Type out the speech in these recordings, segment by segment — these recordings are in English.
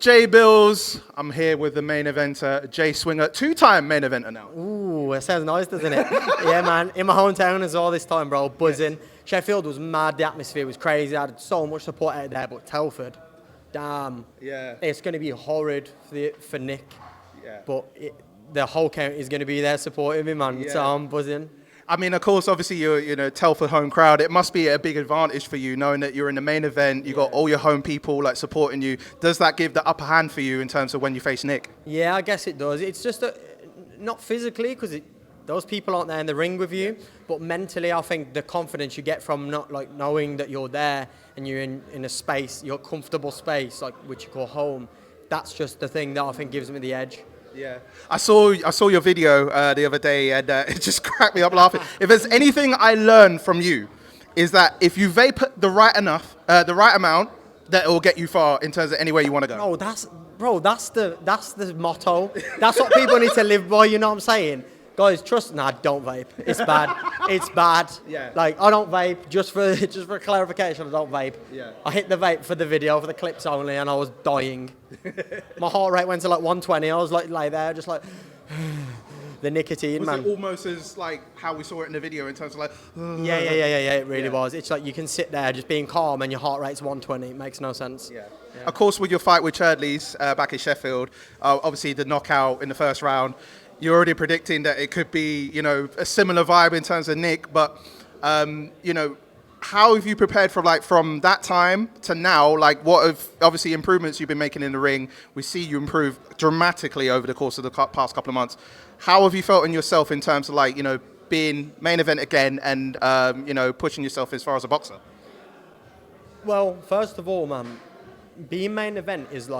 J Bills, I'm here with the main eventer, Jay Swingler, two-time main eventer now. Ooh, it sounds nice, doesn't it? Yeah, man. In my hometown as well this time, bro. Buzzing. Yes. Sheffield was mad. The atmosphere was crazy. I had so much support out there. But Telford, damn. Yeah. It's going to be horrid for Nick. Yeah. But the whole county is going to be there supporting me, man. Yeah. So I'm buzzing. I mean, of course, obviously, you're Telford home crowd. It must be a big advantage for you knowing that you're in the main event. You got all your home people like supporting you. Does that give the upper hand for you in terms of when you face Nick? Yeah, I guess it does. It's just not physically because those people aren't there in the ring with you, but mentally, I think the confidence you get from not like knowing that you're there and you're in a space, your comfortable space, like which you call home. That's just the thing that I think gives me the edge. Yeah, I saw your video the other day, and it just cracked me up laughing. If there's anything I learned from you, is that if you vape the right amount, that it will get you far in terms of anywhere you want to go. No, that's the motto. That's what people need to live by. You know what I'm saying? Guys, trust. Nah, don't vape. It's bad. It's bad. Yeah. Like I don't vape. Just for clarification, I don't vape. Yeah. I hit the vape for the video, for the clips only, and I was dying. My heart rate went to like 120. I was like lay there, just like the nicotine, man. Was it almost as like how we saw it in the video in terms of like? Yeah. It really was. It's like you can sit there just being calm, and your heart rate's 120. It makes no sense. Yeah. Of course, with your fight with Churdley's back in Sheffield, obviously the knockout in the first round. You're already predicting that it could be, a similar vibe in terms of Nick, but, how have you prepared from that time to now? Like, what have obviously improvements you've been making in the ring? We see you improve dramatically over the course of the past couple of months. How have you felt in yourself in terms of being main event again and, pushing yourself as far as a boxer? Well, first of all, man, being main event is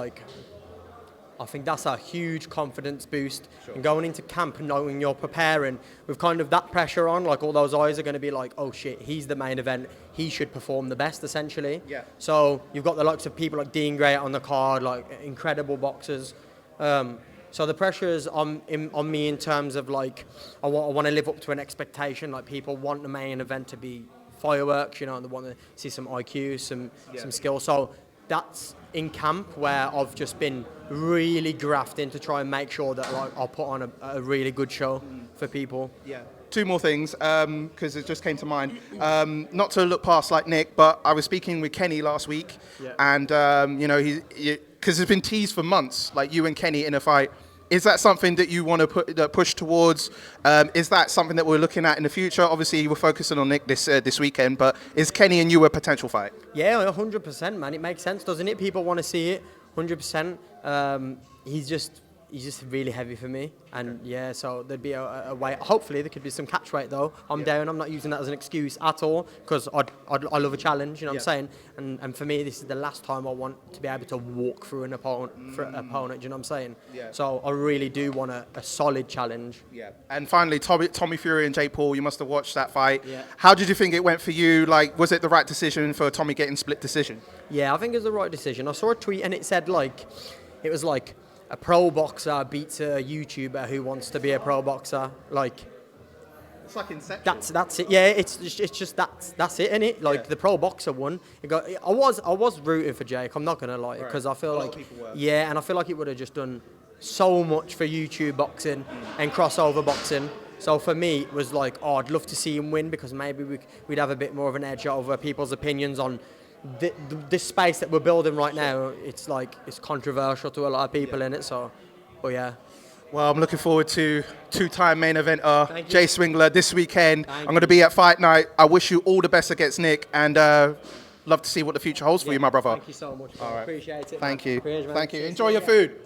I think that's a huge confidence boost. Sure. And going into camp and knowing you're preparing with kind of that pressure on, like all those eyes are going to be like, oh shit, he's the main event. He should perform the best, essentially. Yeah. So you've got the likes of people like Dean Gray on the card, like incredible boxers. So the pressure is on me in terms of I want to live up to an expectation. Like people want the main event to be fireworks, they want to see some IQ, some skill. So that's in camp where I've just been really grafting to try and make sure that I'll put on a really good show for people. Yeah. Two more things, because it just came to mind. Not to look past Nick, but I was speaking with Kenny last week, and because it's been teased for months, like you and Kenny in a fight. Is that something that you want to push towards? Is that something that we're looking at in the future? Obviously, we're focusing on Nick this weekend, but is Kenny and you a potential fight? Yeah, 100%, man. It makes sense, doesn't it? People want to see it, 100%. He's just really heavy for me, and so there'd be a way. Hopefully, there could be some catch weight though. I'm down. I'm not using that as an excuse at all because I love a challenge. You know what I'm saying? And for me, this is the last time I want to be able to walk through an opponent. Do you know what I'm saying? Yeah. So I really do want a solid challenge. Yeah. And finally, Tommy Fury and Jake Paul. You must have watched that fight. Yeah. How did you think it went for you? Like, was it the right decision for Tommy getting split decision? Yeah, I think it was the right decision. I saw a tweet and it said it was a pro boxer beats a YouTuber who wants to be a pro boxer. It's like Inception. That's it. Yeah, it's just that's it, isn't it? The pro boxer won. I was rooting for Jake. I'm not gonna lie, because I feel and I feel like it would have just done so much for YouTube boxing and crossover boxing. So for me, it was I'd love to see him win because maybe we'd have a bit more of an edge over people's opinions on. This space that we're building right now, it's controversial to a lot of people in it. So, Well, I'm looking forward to two-time main eventer Jay Swingler this weekend. I'm going to be at Fight Night. I wish you all the best against Nick, and love to see what the future holds for you, my brother. Thank you so much. All right. Appreciate it. Thank you. Enjoy your food.